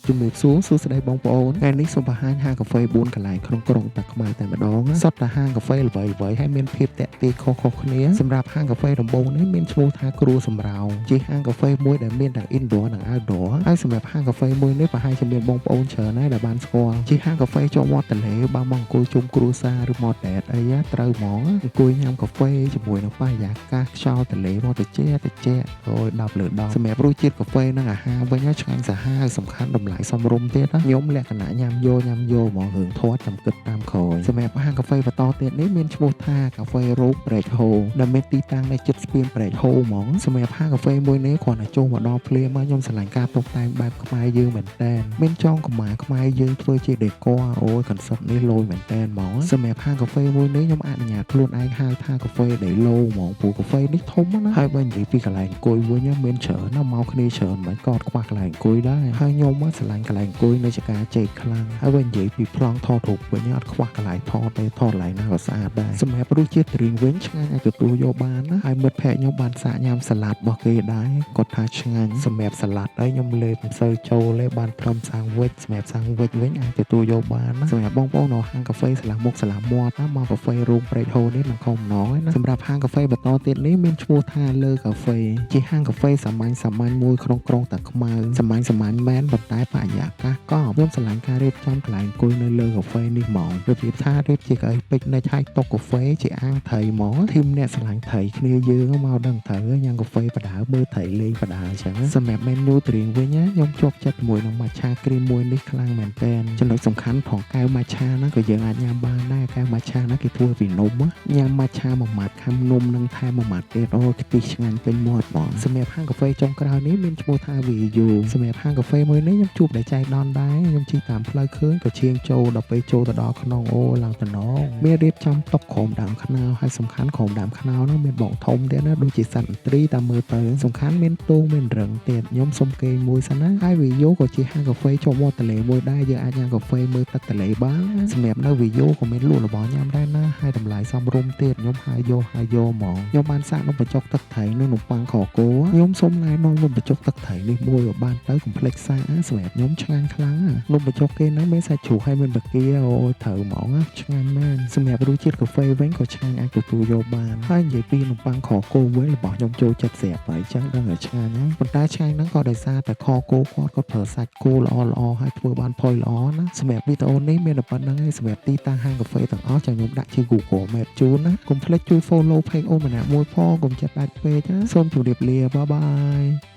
ជំរាបសួរសួស្តីបងប្អូនថ្ងៃនេះសូមបង្ហាញហាងកាហ្វេ4កន្លែងក្នុងក្រុងតាខ្មៅតែម្ដងសុទ្ធតែហាងកាហ្វេល្បីៗហើយមានភាពតាក់ទាញខុសៗគ្នាសម្រាប់ហាងកាហ្វេដំបូងនេះមានឈ្មោះថាគ្រួសម្រោងជាហាងកាហ្វេមួយដែលមានទាំង indoor និង outdoor ហើយសម្រាប់ហាងកាហ្វេមួយនេះប្រហែលជាមានបងប្អូនច្រើនហើយដែលបានស្គាល់ជាហាងកាហ្វេជាប់មាត់ទន្លេបើមកអង្គុយជុំគ្រួសារឬមកដេតអីត្រូវហ្មងអង្គុយញ៉ាំកាហ្វេជាមួយនឹងបរិយាកាសខ្យល់ទន្លេមកត្រជាក់អូយ10 លើ 10សម្រាប់រសជាតិកាហ្វេនិងអាហារវិញឆ្ងាញ់សាហាវសំខាន់តម្លៃសមរម្យទៀតខ្ញុំលក្ខណៈញ៉ាំយកហ្មងរឿងធាត់ចាំគិតតាមក្រោយសម្រាប់ហាងកាហ្វេបន្តទៀតនេះមានឈ្មោះថាកាហ្វេរ៉ូបប្រេកហូដែលមានទីតាំងនៅជិតស្ពានប្រេកហូហ្មងសម្រាប់ហាងកាហ្វេមួយនេះគ្រាន់តែចូលមកដល់ភ្លាមខ្ញុំឆ្លាញ់ការតុបតែងបែបខ្មែរយើងមែនតើមានចងខ្មែរយើងធ្វើជាដេក័រអូយកុនសេពនេះលយមែនតើហ្មងសម្រាប់ហាងកាហ្វេមួយនេះខ្ញុំអនុញ្ញាតខ្លួនឯងហៅថាកាហ្វេដេឡូហ្មងព្រោះកាហ្វេនេះធំណាហើយបើនិយាយពីកន្លែងអង្គុយវិញមានច្រើនណាស់មកគ្នាច្រើនមិនក៏ខ្វះកន្លែងអង្គុយដែរហើយខ្ញុំឆ្លាញ់កន្លែងអង្គុយនៅចការជ័យខ្លាំងហើយបើនិយាយពីប្លង់ថតរូបវិញអត់ខ្វះកន្លែងថតទេថតកន្លែងណាក៏ស្អាតដែរសម្រាប់រសជាតិត្រីវិញឆ្ងាញ់អាចទទួលយកបានណាហើយមិត្តភ័ក្ដិខ្ញុំបានសាកញ៉ាំសាឡាត់របស់គេដែរគាត់ថាឆ្ងាញ់សម្រាប់សាឡាត់ហើយខ្ញុំលេបមិនសូវចូលទេបានត្រឹមសាំងវិចសម្រាប់សាំងវិចវិញអាចទទួលយកបានណាសម្រាប់បងប្អូននៅហាងកាហ្វេស្លាមុខស្លាមាត់ណាមកកាហ្វេរូបប្រេកហូនេះមិនខំម្ដងណាសម្រាប់ហាងកាហ្វេបន្តទៀតនេះមានឈ្មោះថាលើកាហ្វេជាហាងកាហ្វេសាមញ្ញមួយក្នុងក្រុងតាខ្មៅសាមញ្ញមែនប៉ុន្តែបរិយាកាសក៏ខ្ញុំឆ្លាញ់ការរៀបចំកន្លែងអង្គុយនៅលើកាហ្វេនេះហ្មងរបៀបថារៀបជាកៅអីពេជ្រនៅឆាយតុកាហ្វេជាអាងត្រីហ្មងធីមអ្នកឆ្លាញ់ត្រីគ្នាយើងមកដឹងត្រូវញ៉ាំកាហ្វេបដាមើលត្រីលេងបដាអញ្ចឹងសម្រាប់ menu ត្រៀងវិញខ្ញុំជាប់ចិត្តជាមួយនឹង matcha cream មួយនេះខ្លាំងមែនតើចំណុចសំខាន់ផងកែវ matcha ហ្នឹងក៏យើងអាចញ៉ាំបានដែរកែវ matcha ហ្នឹងគេធ្វើពីនំញ៉ាំ matcha មួយម៉ាត់ខាំនំនិងថែមមួយម៉ាត់ទៀតអូខ្ទិះឆ្ងាញ់ពេញមាត់ហ្មងសម្រាប់ហាងកាហ្វេចុងក្រោយនេះមានឈ្មោះថា VU សម្រាប់ហាងកាហ្វេមួយនេះខ្ញុំជួបតែចៃដន្យដែរខ្ញុំជិះតាមផ្លូវឃើញក៏ឈៀងចូលដល់ពេលចូលទៅដល់ក្នុងអូឡើងតំណងមានរៀបចំតុក្រោមដើមខ្នោហើយសំខាន់ក្រោមដើមខ្នោនោះមានបងធំទៀតណាដូចជាសត្វឥន្ទ្រីតាមមើលទៅសំខាន់មានទូមានរឹងទៀតខ្ញុំសុំគេងមួយសិនណាហើយ VU ក៏ជាហាងកាហ្វេជាប់មាត់ទន្លេមួយដែរយើងអាចញ៉ាំកាហ្វេមើលទឹកទន្លេបានសម្រាប់នៅ VU ក៏មានលក់របស់ញ៉ាំដែរណាហើយតម្លៃសមរម្យទៀតខ្ញុំហៅយកហ្មងខ្ញុំបានសាកនំបញ្ចុកទឹកត្រីនិងនំប៉័ងខគោខ្ញុំសុំណែនាំនំបញ្ចុកទឹកត្រីនេះមួយក៏បានទៅកុំភ្លេចសាកសម្រាប់ខ្ញុំឆ្ងាញ់ខ្លាំងនំបញ្ចុកគេហ្នឹងមានសាច់ជ្រូកហើយមានបាគាអូយត្រូវហ្មងឆ្ងាញ់មែនសម្រាប់រសជាតិកាហ្វេវិញក៏ឆ្ងាញ់អាចទទួលយកបានហើយនិយាយពីនំប៉័ងខគោវិញរបស់ខ្ញុំចូលចិត្តស្រាប់ហើយចឹងដឹងតែឆ្ងាញ់ហ្នឹងប៉ុន្តែឆ្ងាញ់ហ្នឹងក៏ដោយសារតែខគោគាត់ប្រើសាច់គោល្អហើយធ្វើបានផុយល្អណាសម្រាប់វីដេអូនេះមានតែប៉ុណ្្នឹងឯងសម្រាប់ទីតាំងហាងកាហ្វេទាំងអស់ចាំខ្ញុំដាក់ជា Google Map ជូនណាកុំភ្លេចជួយ follow page អូនម្នាក់មួយផងកុំចិត្តដាច់ពេកណាសូមជម្រាបលាបាយបាយ